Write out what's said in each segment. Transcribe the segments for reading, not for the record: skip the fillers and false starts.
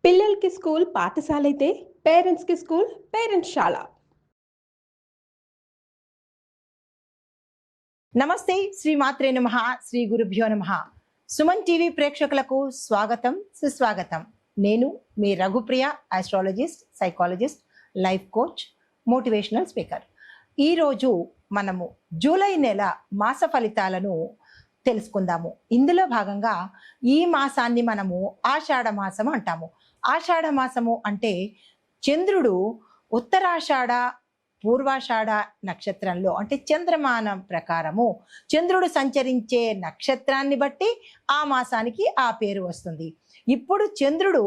పిల్లలకి స్కూల్ పాఠశాల అయితే పేరెంట్స్‌కి స్కూల్ పేరెంట్స్‌శాల. నమస్తే శ్రీ మాత్రే నమః శ్రీ గురుభ్యో నమః. సుమన్ టీవీ ప్రేక్షకులకు స్వాగతం సుస్వాగతం. నేను మీ Raghupriya, astrologist, psychologist, life coach, motivational speaker. ఈరోజు మనము జూలై నెల మాస ఫలితాలను తెలుసుకుందాము. ఇందులో భాగంగా ఈ మాసాన్ని మనము ఆషాఢ మాసం అంటాము. ఆషాఢ మాసము అంటే చంద్రుడు ఉత్తరాషాఢ పూర్వాషాఢ నక్షత్రంలో అంటే చంద్రమానం ప్రకారము చంద్రుడు సంచరించే నక్షత్రాన్ని బట్టి ఆ మాసానికి ఆ పేరు వస్తుంది. ఇప్పుడు చంద్రుడు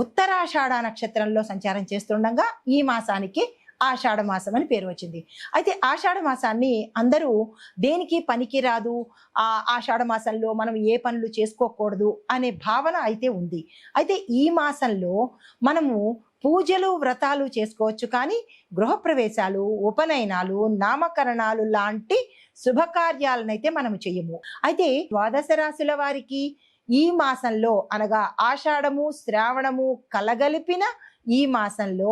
ఉత్తరాషాఢ నక్షత్రంలో సంచారం చేస్తుండగా ఈ మాసానికి ఆషాఢ మాసం అని పేరు వచ్చింది. అయితే ఆషాఢ మాసాన్ని అందరూ దేనికి పనికిరాదు, ఆషాఢ మాసంలో మనం ఏ పనులు చేసుకోకూడదు అనే భావన అయితే ఉంది. అయితే ఈ మాసంలో మనము పూజలు వ్రతాలు చేసుకోవచ్చు, కానీ గృహప్రవేశాలు, ఉపనయనాలు, నామకరణాలు లాంటి శుభకార్యాలనైతే మనము చెయ్యము. అయితే ద్వాదశ రాశుల వారికి ఈ మాసంలో అనగా ఆషాఢము శ్రావణము కలగలిపిన ఈ మాసంలో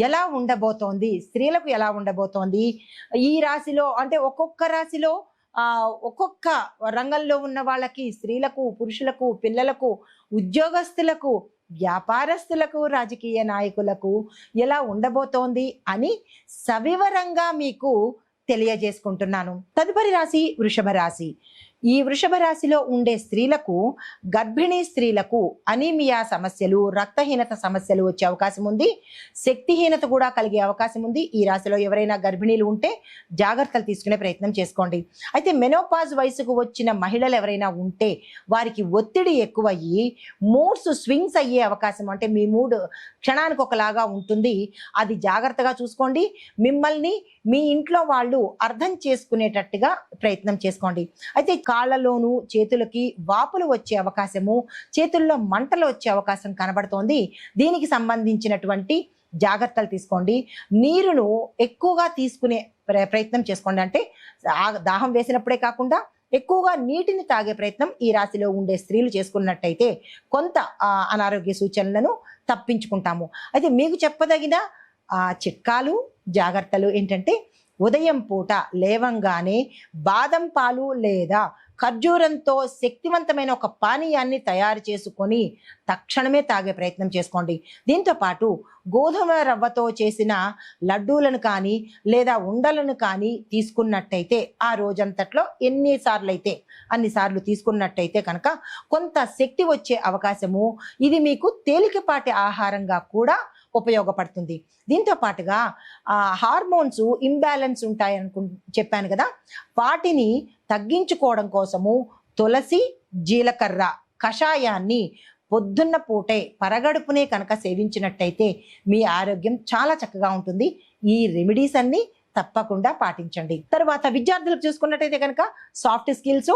ఎలా ఉండబోతోంది, స్త్రీలకు ఎలా ఉండబోతోంది, ఈ రాశిలో అంటే ఒక్కొక్క రాశిలో ఒక్కొక్క రంగంలో ఉన్న వాళ్ళకి, స్త్రీలకు, పురుషులకు, పిల్లలకు, ఉద్యోగస్తులకు, వ్యాపారస్తులకు, రాజకీయ నాయకులకు ఎలా ఉండబోతోంది అని సవివరంగా మీకు తెలియజేసుకుంటున్నాను. తదుపరి రాశి వృషభ రాశి. ఈ వృషభ రాశిలో ఉండే స్త్రీలకు, గర్భిణీ స్త్రీలకు అనీమియా సమస్యలు, రక్తహీనత సమస్యలు వచ్చే అవకాశం ఉంది. శక్తిహీనత కూడా కలిగే అవకాశం ఉంది. ఈ రాశిలో ఎవరైనా గర్భిణీలు ఉంటే జాగ్రత్తలు తీసుకునే ప్రయత్నం చేసుకోండి. అయితే మెనోపాజ్ వయసుకు వచ్చిన మహిళలు ఎవరైనా ఉంటే వారికి ఒత్తిడి ఎక్కువయ్యి మూడ్స్ స్వింగ్స్ అయ్యే అవకాశం, అంటే మీ మూడ్ క్షణానికి ఒకలాగా ఉంటుంది. అది జాగ్రత్తగా చూసుకోండి. మిమ్మల్ని మీ ఇంట్లో వాళ్ళు అర్థం చేసుకునేటట్టుగా ప్రయత్నం చేసుకోండి. అయితే కాళ్ళలోను చేతులకి వాపులు వచ్చే అవకాశము, చేతుల్లో మంటలు వచ్చే అవకాశం కనబడుతోంది. దీనికి సంబంధించినటువంటి జాగ్రత్తలు తీసుకోండి. నీరును ఎక్కువగా తీసుకునే ప్రయత్నం చేసుకోండి. అంటే దాహం వేసినప్పుడే కాకుండా ఎక్కువగా నీటిని తాగే ప్రయత్నం ఈ రాశిలో ఉండే స్త్రీలు చేసుకున్నట్టయితే కొంత అనారోగ్య సూచనలను తప్పించుకుంటాము. అయితే మీకు చెప్పదగిన చిట్కాలు, జాగ్రత్తలు ఏంటంటే, ఉదయం పూట లేవంగానే బాదం పాలు లేదా ఖర్జూరంతో శక్తివంతమైన ఒక పానీయాన్ని తయారు చేసుకొని తక్షణమే తాగే ప్రయత్నం చేసుకోండి. దీంతో పాటు గోధుమ రవ్వతో చేసిన లడ్డూలను కానీ లేదా ఉండలను కానీ తీసుకున్నట్టయితే ఆ రోజంతట్లో ఎన్నిసార్లు అయితే అన్నిసార్లు తీసుకున్నట్టయితే కనుక కొంత శక్తి వచ్చే అవకాశము, ఇది మీకు తేలికపాటి ఆహారంగా కూడా ఉపయోగపడుతుంది. దీంతో పాటుగా హార్మోన్స్ ఇంబ్యాలెన్స్ ఉంటాయనుకు చెప్పాను కదా, వాటిని తగ్గించుకోవడం కోసము తులసి, జీలకర్ర కషాయాన్ని పొద్దున్న పూటే పరగడుపునే కనుక సేవించినట్టయితే మీ ఆరోగ్యం చాలా చక్కగా ఉంటుంది. ఈ రెమెడీస్ అన్ని తప్పకుండా పాటించండి. తర్వాత విద్యార్థులకు చూసుకున్నట్టయితే కనుక సాఫ్ట్ స్కిల్స్,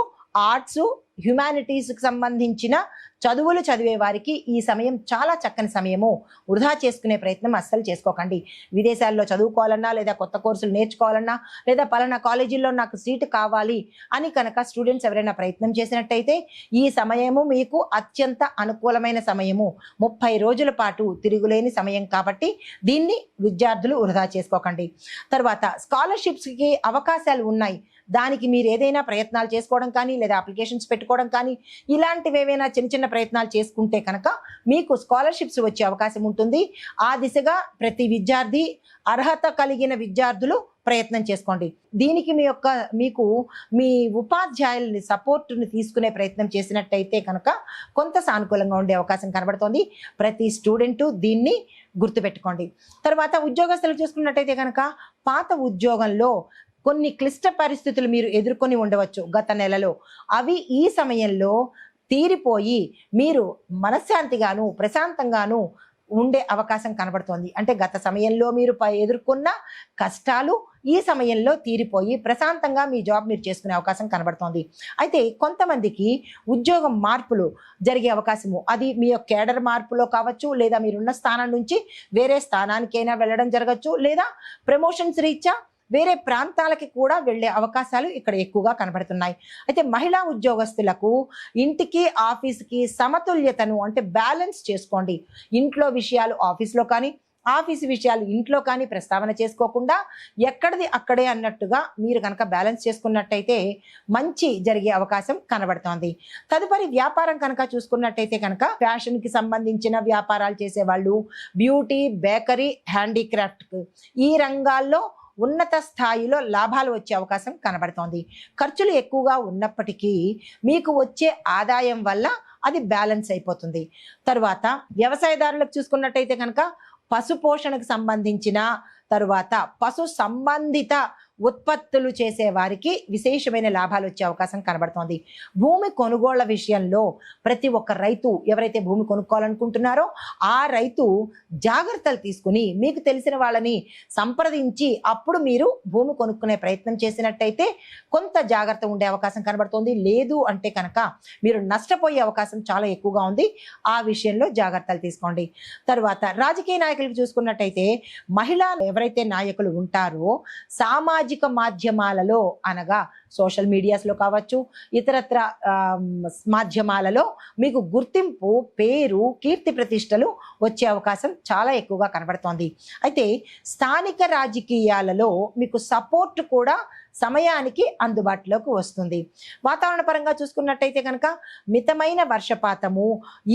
ఆర్ట్స్, హ్యుమానిటీస్కి సంబంధించిన చదువులు చదివే వారికి ఈ సమయం చాలా చక్కని సమయము. వృధా చేసుకునే ప్రయత్నం అస్సలు చేసుకోకండి. విదేశాల్లో చదువుకోవాలన్నా లేదా కొత్త కోర్సులు నేర్చుకోవాలన్నా లేదా పలానా కాలేజీల్లో నాకు సీటు కావాలి అని కనుక స్టూడెంట్స్ ఎవరైనా ప్రయత్నం చేసినట్టయితే ఈ సమయము మీకు అత్యంత అనుకూలమైన సమయము. 30 రోజుల పాటు తిరుగులేని సమయం కాబట్టి దీన్ని విద్యార్థులు వృధా చేసుకోకండి. తర్వాత స్కాలర్షిప్స్కి అవకాశాలు ఉన్నాయి. దానికి మీరు ఏదైనా ప్రయత్నాలు చేసుకోవడం కానీ లేదా అప్లికేషన్స్ పెట్టుకోవడం కానీ ఇలాంటివి ఏవైనా చిన్న చిన్న ప్రయత్నాలు చేసుకుంటే కనుక మీకు స్కాలర్షిప్స్ వచ్చే అవకాశం ఉంటుంది. ఆ దిశగా ప్రతి విద్యార్థి, అర్హత కలిగిన విద్యార్థులు ప్రయత్నం చేసుకోండి. దీనికి మీకు మీ ఉపాధ్యాయులని సపోర్టుని తీసుకునే ప్రయత్నం చేసినట్టయితే కనుక కొంత సానుకూలంగా ఉండే అవకాశం కనబడుతోంది. ప్రతి స్టూడెంటు దీన్ని గుర్తుపెట్టుకోండి. తర్వాత ఉద్యోగస్తులు చూసుకున్నట్టయితే కనుక పాత ఉద్యోగంలో కొన్ని క్లిష్ట పరిస్థితులు మీరు ఎదుర్కొని ఉండవచ్చు గత నెలలో. అవి ఈ సమయంలో తీరిపోయి మీరు మనశ్శాంతిగాను ప్రశాంతంగాను ఉండే అవకాశం కనబడుతోంది. అంటే గత సమయంలో మీరు ఎదుర్కొన్న కష్టాలు ఈ సమయంలో తీరిపోయి ప్రశాంతంగా మీ జాబ్ మీరు చేసుకునే అవకాశం కనబడుతోంది. అయితే కొంతమందికి ఉద్యోగం మార్పులు జరిగే అవకాశము, అది మీ యొక్క కేడర్ మార్పులో కావచ్చు, లేదా మీరున్న స్థానం నుంచి వేరే స్థానానికైనా వెళ్ళడం జరగచ్చు, లేదా ప్రమోషన్స్ రీత్యా వేరే ప్రాంతాలకి కూడా వెళ్ళే అవకాశాలు ఇక్కడ ఎక్కువగా కనబడుతున్నాయి. అయితే మహిళా ఉద్యోగస్తులకు ఇంటికి ఆఫీస్కి సమతుల్యతను అంటే బ్యాలెన్స్ చేసుకోండి. ఇంట్లో విషయాలు ఆఫీస్లో కానీ, ఆఫీసు విషయాలు ఇంట్లో కానీ ప్రస్తావన చేసుకోకుండా ఎక్కడిది అక్కడే అన్నట్టుగా మీరు కనుక బ్యాలెన్స్ చేసుకున్నట్టయితే మంచి జరిగే అవకాశం కనబడుతోంది. తదుపరి వ్యాపారం కనుక చూసుకున్నట్టయితే కనుక ఫ్యాషన్కి సంబంధించిన వ్యాపారాలు చేసేవాళ్ళు, బ్యూటీ, బేకరీ, హ్యాండీక్రాఫ్ట్ ఈ రంగాల్లో ఉన్నత స్థాయిలో లాభాలు వచ్చే అవకాశం కనబడుతోంది. ఖర్చులు ఎక్కువగా ఉన్నప్పటికీ మీకు వచ్చే ఆదాయం వల్ల అది బ్యాలెన్స్ అయిపోతుంది. తరువాత వ్యవసాయదారులకు చూసుకున్నట్టయితే కనుక పశు పోషణకు సంబంధించిన తరువాత పశు సంబంధిత ఉత్పత్తులు చేసే వారికి విశేషమైన లాభాలు వచ్చే అవకాశం కనబడుతోంది. భూమి కొనుగోళ్ల విషయంలో ప్రతి ఒక్క రైతు ఎవరైతే భూమి కొనుక్కోవాలనుకుంటున్నారో ఆ రైతు జాగ్రత్తలు తీసుకుని మీకు తెలిసిన వాళ్ళని సంప్రదించి అప్పుడు మీరు భూమి కొనుక్కునే ప్రయత్నం చేసినట్టయితే కొంత జాగ్రత్త ఉండే అవకాశం కనబడుతోంది. లేదు అంటే కనుక మీరు నష్టపోయే అవకాశం చాలా ఎక్కువగా ఉంది. ఆ విషయంలో జాగ్రత్తలు తీసుకోండి. తర్వాత రాజకీయ నాయకులకు చూసుకున్నట్టయితే మహిళా ఎవరైతే నాయకులు ఉంటారో సామాజిక మాధ్యమాలలో అనగా సోషల్ మీడియాస్లో కావచ్చు, ఇతరత్ర మాధ్యమాలలో మీకు గుర్తింపు, పేరు, కీర్తి ప్రతిష్టలు వచ్చే అవకాశం చాలా ఎక్కువగా కనబడుతోంది. అయితే స్థానిక రాజకీయాలలో మీకు సపోర్ట్ కూడా సమయానికి అందుబాటులోకి వస్తుంది. వాతావరణ పరంగా చూసుకున్నట్టయితే కనుక మితమైన వర్షపాతము,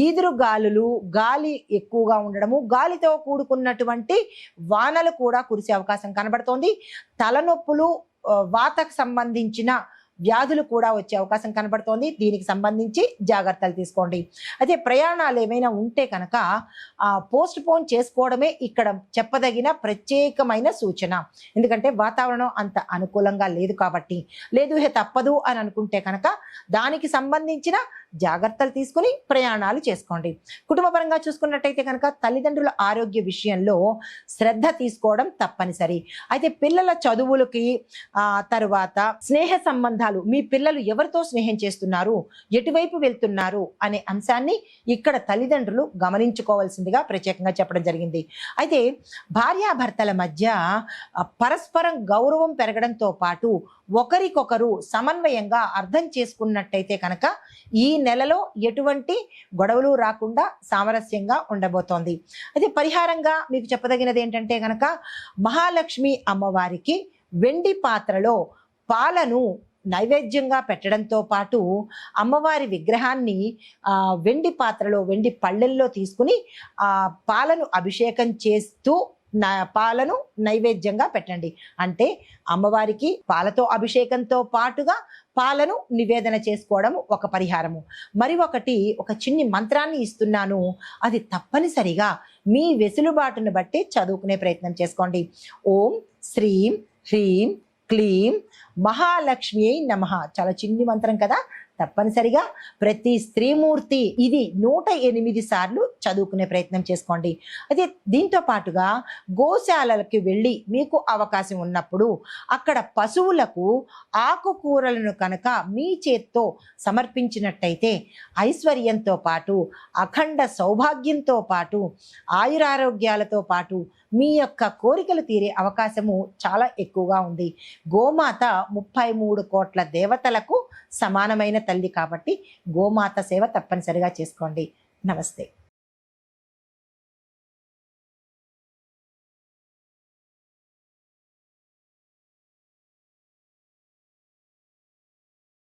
ఈదురు గాలులు, గాలి ఎక్కువగా ఉండడము, గాలితో కూడుకున్నటువంటి వానలు కూడా కురిసే అవకాశం కనబడుతోంది. తలనొప్పులు, వాతకు సంబంధించిన వ్యాధులు కూడా వచ్చే అవకాశం కనబడుతోంది. దీనికి సంబంధించి జాగ్రత్తలు తీసుకోండి. అయితే ప్రయాణాలు ఏమైనా ఉంటే కనుక పోస్ట్ పోన్ చేసుకోవడమే ఇక్కడ చెప్పదగిన ప్రత్యేకమైన సూచన. ఎందుకంటే వాతావరణం అంత అనుకూలంగా లేదు కాబట్టి. లేదు తప్పదు అని అనుకుంటే కనుక దానికి సంబంధించిన జాగ్రత్తలు తీసుకుని ప్రయాణాలు చేసుకోండి. కుటుంబపరంగా చూసుకున్నట్టయితే కనుక తల్లిదండ్రుల ఆరోగ్య విషయంలో శ్రద్ధ తీసుకోవడం తప్పనిసరి. అయితే పిల్లల చదువులకి తరువాత స్నేహ సంబంధాలు, మీ పిల్లలు ఎవరితో స్నేహం చేస్తున్నారు, ఎటువైపు వెళ్తున్నారు అనే అంశాన్ని ఇక్కడ తల్లిదండ్రులు గమనించుకోవాల్సిందిగా ప్రత్యేకంగా చెప్పడం జరిగింది. అయితే భార్యాభర్తల మధ్య పరస్పరం గౌరవం పెరగడంతో పాటు ఒకరికొకరు సమన్వయంగా అర్థం చేసుకున్నట్టయితే కనుక ఈ నెలలో ఎటువంటి గొడవలు రాకుండా సామరస్యంగా ఉండబోతోంది. అయితే పరిహారంగా మీకు చెప్పదగినది ఏంటంటే కనుక మహాలక్ష్మి అమ్మవారికి వెండి పాత్రలో పాలను నైవేద్యంగా పెట్టడంతో పాటు అమ్మవారి విగ్రహాన్ని వెండి పాత్రలో, వెండి పళ్ళెల్లో తీసుకుని పాలను అభిషేకం చేస్తూ పాలను నైవేద్యంగా పెట్టండి. అంటే అమ్మవారికి పాలతో అభిషేకంతో పాటుగా పాలను నివేదన చేసుకోవడం ఒక పరిహారము. మరి ఒకటి, ఒక చిన్ని మంత్రాన్ని ఇస్తున్నాను, అది తప్పనిసరిగా మీ వెసులుబాటును బట్టి చదువుకునే ప్రయత్నం చేసుకోండి. ఓం శ్రీం హ్రీం క్లీం మహాలక్ష్మి నమః. చాలా చిన్ని మంత్రం కదా, తప్పనిసరిగా ప్రతి స్త్రీమూర్తి ఇది 108 సార్లు చదువుకునే ప్రయత్నం చేసుకోండి. అయితే దీంతో పాటుగా గోశాలకి వెళ్ళి మీకు అవకాశం ఉన్నప్పుడు అక్కడ పశువులకు ఆకుకూరలను కనుక మీ చేత్తో సమర్పించినట్టయితే ఐశ్వర్యంతో పాటు, అఖండ సౌభాగ్యంతో పాటు, ఆయురారోగ్యాలతో పాటు మీ యొక్క కోరికలు తీరే అవకాశము చాలా ఎక్కువగా ఉంది. గోమాత 33 కోట్ల దేవతలకు సమానమైన తల్లి కాబట్టి గోమాత సేవ తప్పనిసరిగా చేసుకోండి. నమస్తే.